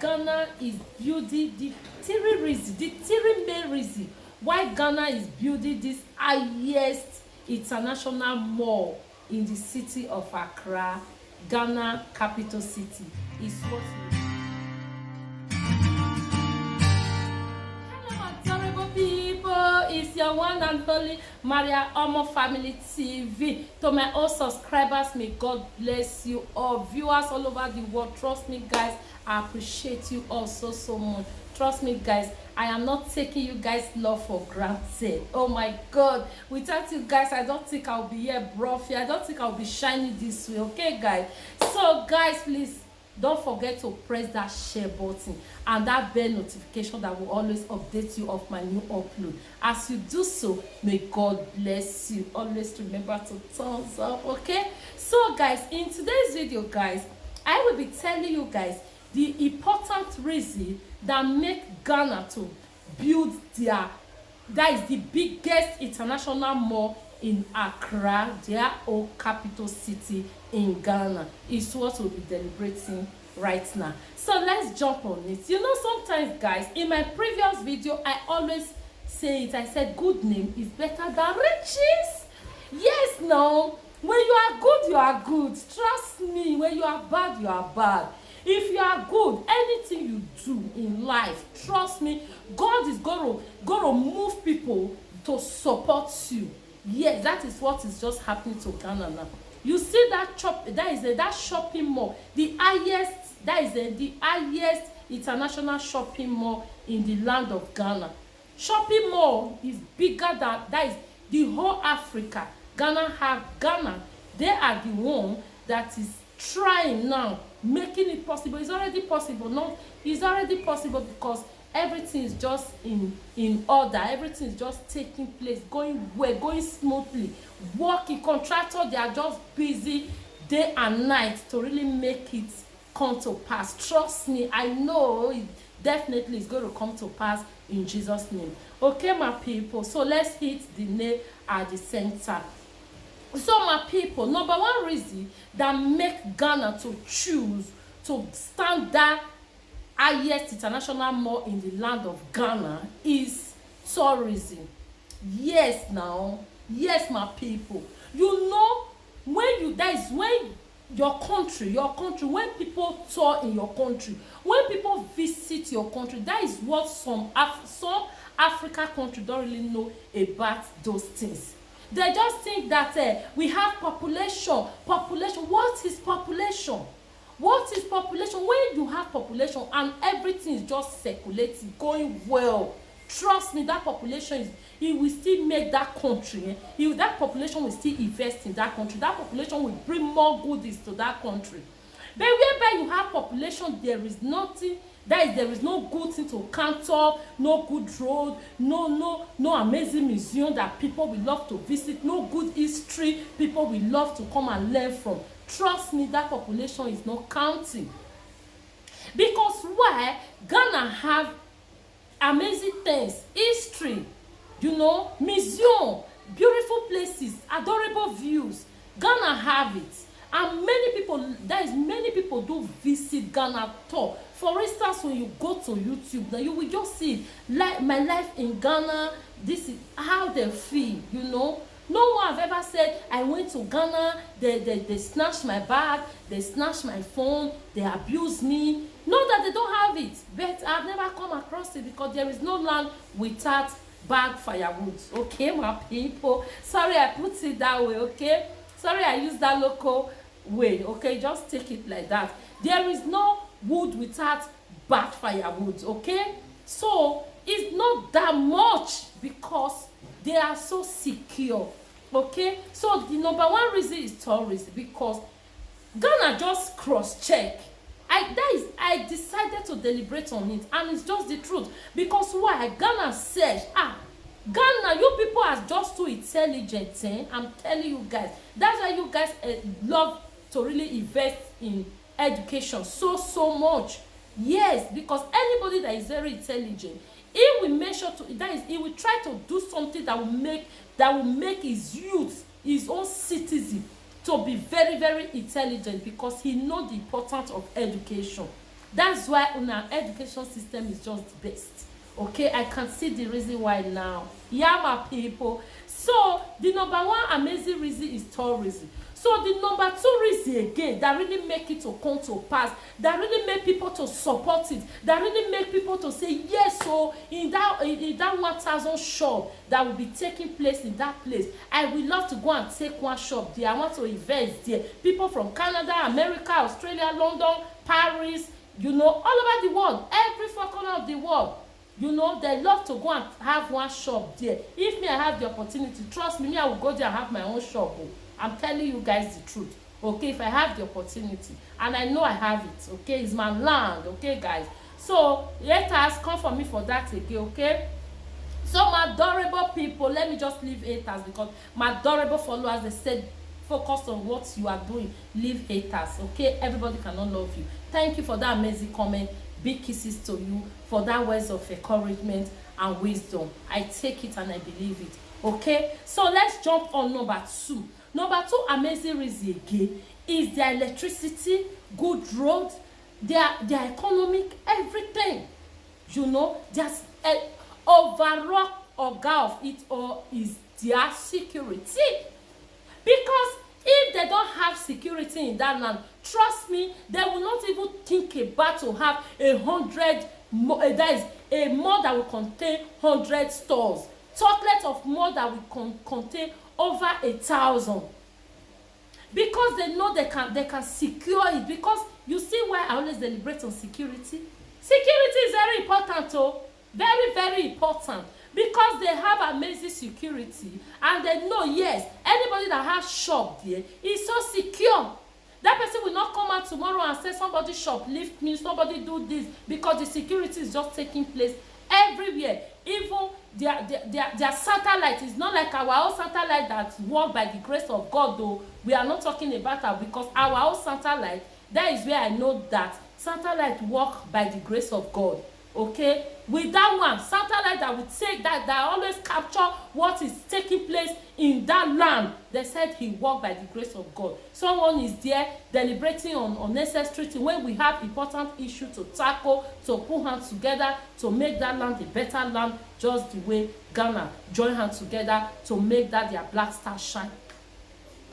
Ghana is building the main reason why Ghana is building this highest international mall in the city of Accra, Ghana capital city, is what we... Hello my terrible people, it's your one and only Maria Omo Family TV. To my all subscribers, may God bless you all. Viewers all over the world, trust me guys, I appreciate you all so much. Trust me guys, I am not taking you guys love for granted. Oh my God, without you guys I don't think I'll be here brothy. I don't think I'll be shining this way. Okay guys, so guys, please don't forget to press that share button and that bell notification that will always update you of my new upload. As you do so, may God bless you. Always remember to thumbs up. Okay, so guys, in today's video guys, I will be telling you guys the important reason that make Ghana to build that is the biggest international mall in Accra, their own capital city in Ghana, is what we'll be deliberating right now. So let's jump on it. You know, sometimes guys, in my previous video I always say it, I said good name is better than riches. Yes, no, when you are good you are good. Trust me, when you are bad you are bad. If you are good, anything you do in life, trust me, God is gonna move people to support you. Yes, that is what is just happening to Ghana now. You see that that shopping mall, the highest international shopping mall in the land of Ghana. Shopping mall is bigger than that is the whole Africa. Ghana, they are the one that is trying now, making it possible. It's already possible. No, it's already possible because everything is just in order. Everything is just taking place, going well, going smoothly. Working contractors, they are just busy day and night to really make it come to pass. Trust me, I know it definitely is going to come to pass in Jesus' name. Okay, my people, so let's hit the nail at the center. So my people, number one reason that make Ghana to choose to stand that highest international mall in the land of Ghana is tourism. Yes, now, yes, my people. You know, when your country, when people tour in your country, when people visit your country, that is what some African countries don't really know about those things. They just think that we have population. What is population? What is population? When you have population and everything is just circulating, going well, trust me, that population it will still make that country. That population will still invest in that country. That population will bring more goodies to that country. But whereby you have population, there is nothing. There is no good thing to count up, no good road, no amazing museum that people will love to visit, no good history people will love to come and learn from. Trust me, that population is not counting. Because why? Ghana have amazing things, history, you know, museum, beautiful places, adorable views. Ghana have it. And many people do visit Ghana tour. For instance, when you go to YouTube, now you will just see like my life in Ghana. This is how they feel, you know. No one have ever said I went to Ghana, they snatched my bag, they snatched my phone, they abused me. Not that they don't have it, but I've never come across it because there is no land without bag firewood. Okay, my people. Sorry I put it that way, okay? Sorry I used that local way, okay? Just take it like that. There is no wood without bad firewood, okay? So it's not that much because they are so secure, okay? So the number one reason is tourism, because Ghana just cross-check. I decided to deliberate on it, and it's just the truth. Because why? Ghana said, Ghana, you people are just too intelligent, eh? I'm telling you guys. That's why you guys love to really invest in education so much. Yes, because anybody that is very intelligent, he will make sure to he will try to do something that will make his youth, his own citizen, to be very intelligent, because he knows the importance of education. That's why our education system is just the best. Okay, I can see the reason why now. Yeah, my people. So the number one amazing reason is tourism. So the number two reason again that really make it to come to pass, that really make people to support it, that really make people to say yes. So in that 1,000 shop that will be taking place in that place, I will love to go and take one shop there. I want to invest there. People from Canada, America, Australia, London, Paris, you know, all over the world, every four corner of the world. You know, they love to go and have one shop there. If me, I have the opportunity, trust me, I will go there and have my own shop. Oh. I'm telling you guys the truth. Okay, if I have the opportunity, and I know I have it, okay, it's my land, okay, guys. So haters, come for me for that again, okay. So my adorable people, let me just leave haters, because my adorable followers, they said focus on what you are doing, leave haters, okay. Everybody cannot love you. Thank you for that amazing comment. Big kisses to you for that words of encouragement and wisdom. I take it and I believe it. Okay, so let's jump on number two. Number two amazing reason again is their electricity, good roads, their economic, everything. You know, just overall oga of it all is their security. Because if they don't have security in that land, trust me, they will not even think about to have 100 that is a mall that will contain 100 stores. Chocolate of mall that will contain over 1,000. Because they know they can secure it. Because you see why I always deliberate on security. Security is very important, oh, very, very important. Because they have amazing security and they know, yes, anybody that has shop there is so secure. That person will not come out tomorrow and say somebody shoplift me, somebody do this, because the security is just taking place everywhere. Even their satellite is not like our own satellite that work by the grace of God, though. We are not talking about that, because our own satellite, that is where I know that satellite work by the grace of God. Okay, with that one satellite that will take that always capture what is taking place in that land, they said he worked by the grace of God. Someone is there deliberating on unnecessary things when we have important issue to tackle, to put hands together to make that land a better land, just the way Ghana join hands together to make that their black star shine.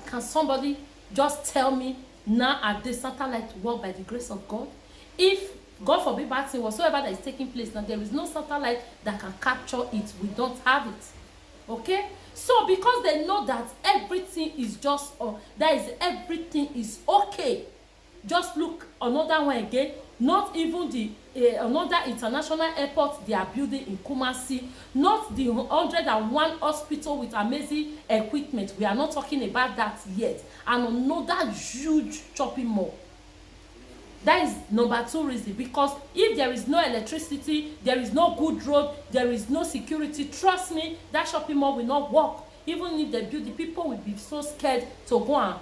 Can somebody just tell me now at the satellite work by the grace of God? If God forbid bad thing whatsoever that is taking place now, there is no satellite that can capture it. We don't have it. Okay, so because they know that everything is just everything is okay. Just look another one again. Not even the another international airport they are building in Kumasi, not the 101 hospital with amazing equipment. We are not talking about that yet. And another huge shopping mall. That is number two reason. Because if there is no electricity, there is no good road, there is no security, trust me, that shopping mall will not work. Even if they build, the people will be so scared to go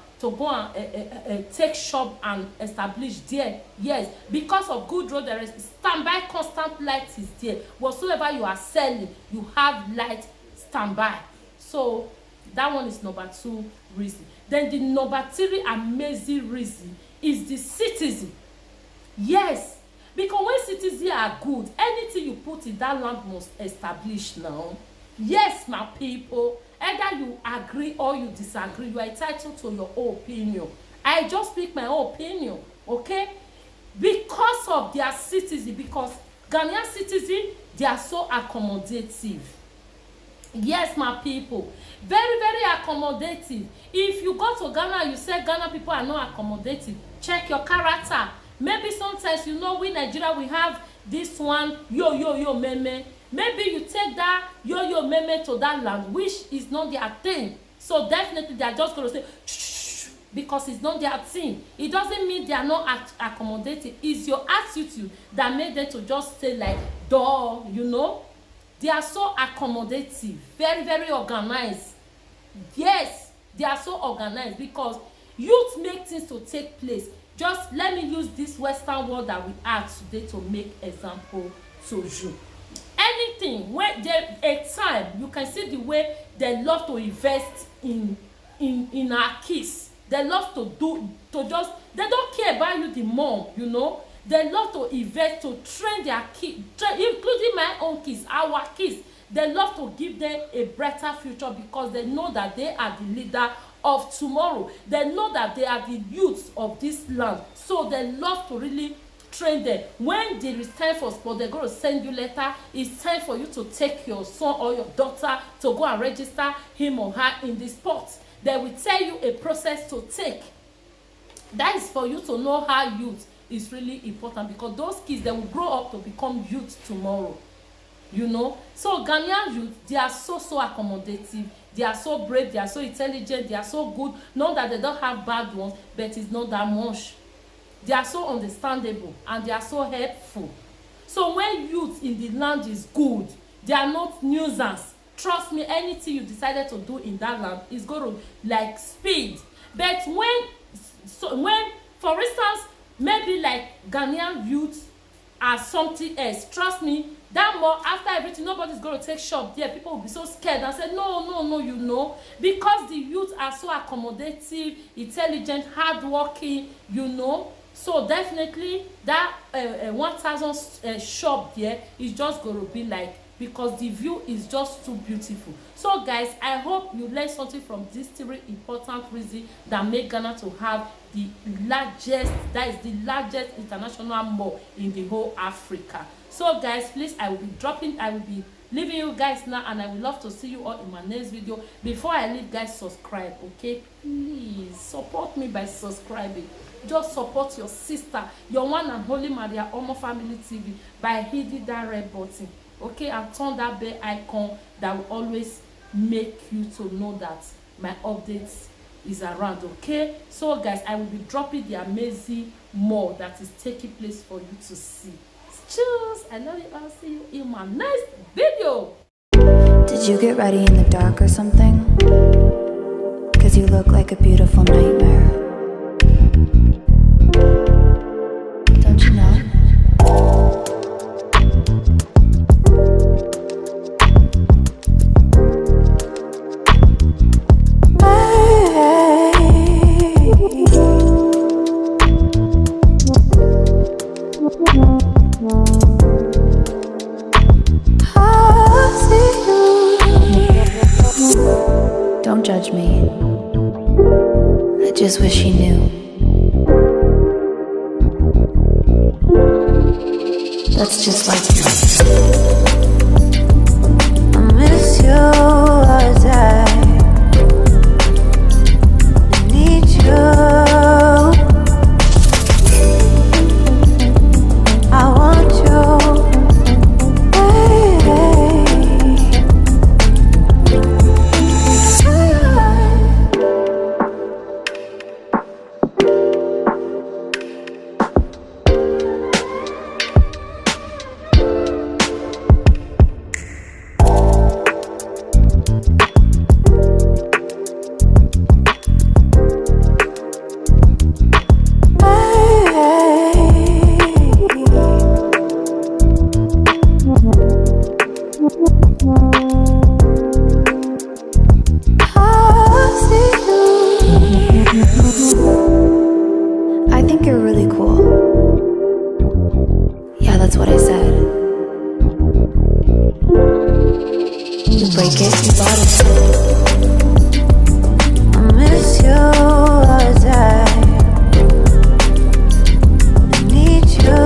and take shop and establish there. Yes, because of good road, there is standby constant light is there. Whatsoever you are selling, you have light standby. So that one is number two reason. Then the number three amazing reason is the citizen. Yes, because when citizens are good, anything you put in that land must establish now. Yes, my people, either you agree or you disagree, you are entitled to your own opinion. I just speak my own opinion, okay? Because of their citizens, because Ghanaian citizens, they are so accommodative. Yes, my people, very, very accommodative. If you go to Ghana and you say Ghana people are not accommodative, check your character. Maybe sometimes, you know, we Nigeria, we have this one, yo, meme. Maybe you take that yo, meme to that land, which is not their thing. So definitely they are just going to say, shh, because it's not their thing. It doesn't mean they are not accommodating. It's your attitude that made them to just say like, duh, you know. They are so accommodative, very, very organized. Yes, they are so organized because youth make things to take place. Just let me use this Western world that we are today to make example to you. Anything when there a time you can see the way they love to invest in our kids. They love to just, they don't care about you the more, you know. They love to invest to train their kids, including my own kids, our kids. They love to give them a brighter future because they know that they are the leader of tomorrow. They know that they are the youths of this land. So they love to really train them. When there is time for sport, they're going to send you letter. It's time for you to take your son or your daughter to go and register him or her in the sport. They will tell you a process to take. That is for you to know how youth is really important, because those kids, they will grow up to become youth tomorrow. You know, so Ghanaian youth, they are so accommodative, they are so brave, they are so intelligent, they are so good. Not that they don't have bad ones, but it's not that much. They are so understandable and they are so helpful. So when youth in the land is good, they are not nuisance. Trust me, anything you decided to do in that land is going to like speed. But when for instance, maybe like Ghanaian youth are something else, trust me, that more after everything, nobody's going to take shop there. People will be so scared and say no, you know, because the youth are so accommodative, intelligent, hardworking, you know. So definitely that 1,000 shop there is just going to be like, because the view is just too beautiful. So guys, I hope you learned something from these 3 important reasons that make Ghana to have the largest, that is the largest international mall in the whole Africa. So guys, please, I will be leaving you guys now, and I would love to see you all in my next video. Before I leave, guys, subscribe, okay? Please support me by subscribing. Just support your sister, your one and only Maria Omo Family TV, by hitting that red button, okay, and turn that bell icon that will always make you to know that my updates is around, okay? So guys, I will be dropping the amazing mall that is taking place for you to see. Cheers! I love you. I'll see you in my next video. Did you get ready in the dark or something? 'Cause you look like a beautiful nightmare. Don't you know? Don't judge me. I just wish you knew. That's just like you. I miss you all the time. I need you. I want you. I think you're really cool. Yeah, that's what I said. You break it, you bought it. I miss you all the time. I need you.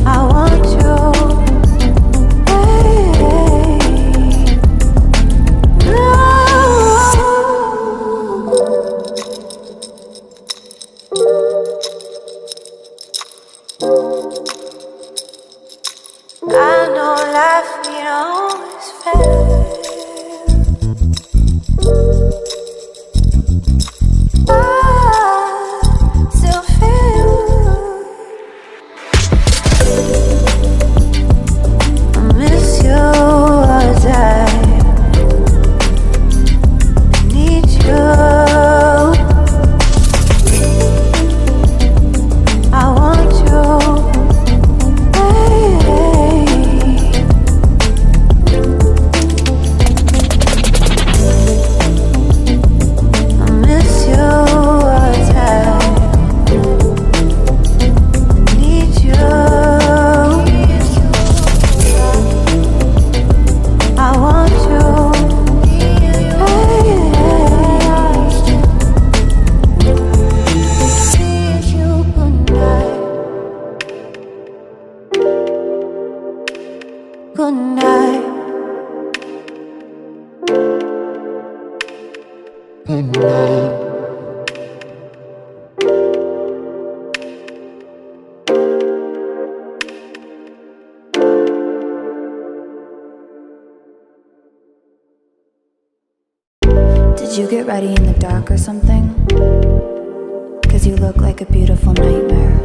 I want you. I know life you get ready in the dark or something? 'Cause you look like a beautiful nightmare.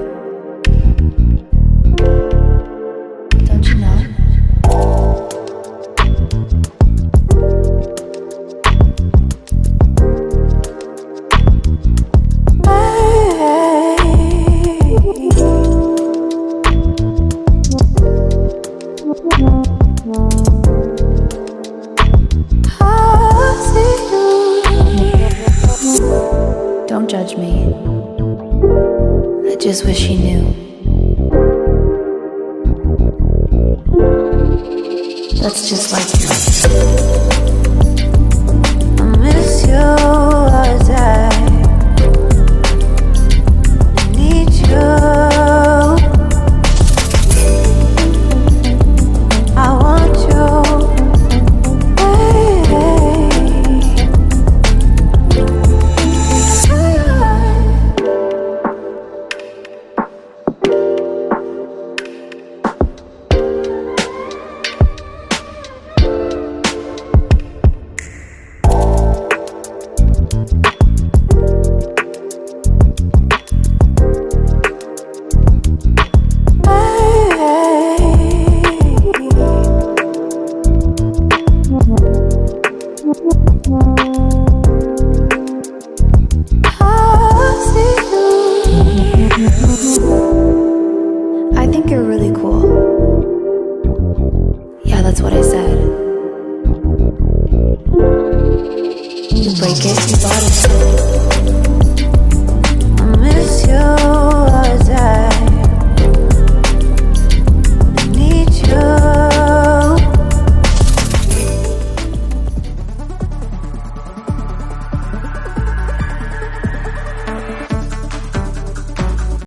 Don't you know? Don't judge me. I just wish he knew. That's just like you. I miss you all day. I need you. I want you. I think you're really cool. Yeah, that's what I said. You break it, you bought it.